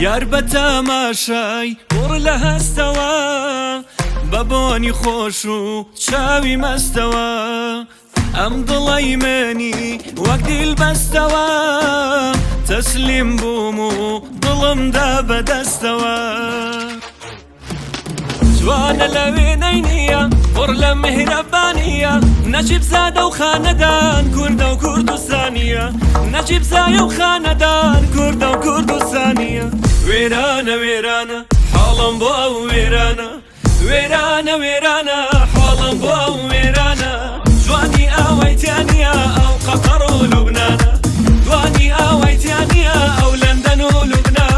یار بە تەماشای وڕ لە هەستەوە بە بۆنی خۆش و چاوی مەستەوە ئەم دڵەی منی وەک دیل بەستەوە تەسلیم بووم و دڵمدا بەدەستەوە جوانە لە وێنەی نییە پڕ لە مهرەبانیە نەجیب زادە و خانەدان کوردە و کوردستانیە نەجیب زایە و خانەدان کوردە و کوردستانیە وێرانە وێرانە حاڵم بۆ ئەو وێرانە وێرانە وێرانە حاڵم بۆ ئەو وێرانە جوانی ئاوایتیانە ئەو قەتەڕ و لوبنانە جوانی ئاوایتیانە ئەو لەندەن و لوبنانە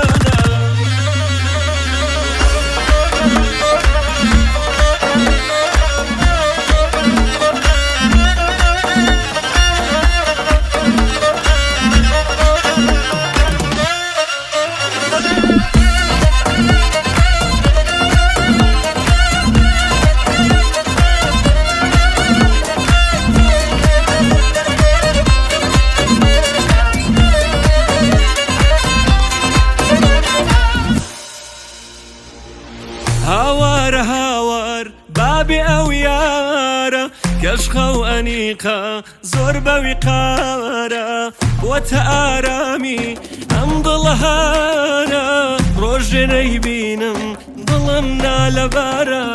هاوارە هاوار بابێ ئەو یارە کەشخە و ئەنیقە زۆر بەوی قارە بۆتە ئارامی ئەم دڵە هارە ڕۆژێ نەیبینم دڵم نالەبارە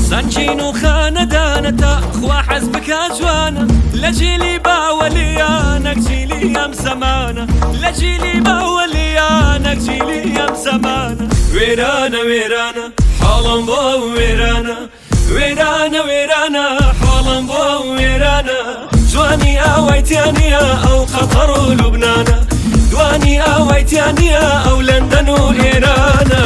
زەنجین و خانەدانە تا خوا حەز بکا جوانە لە جیلی باوەلیانەک جیلی ئەم زەمانە لە جیلی باوەلیانەک جیلی ئەم زەمانە وێرانە وێرانە حاڵم بۆ وێرانە وێرانە وێرانە حاڵم بۆ وێرانە جوانی ئاوایتیانە ئەو قەتەڕ و لوبنانە جوانی ئاوایتیانە ئەو لەندەن و ئێرانە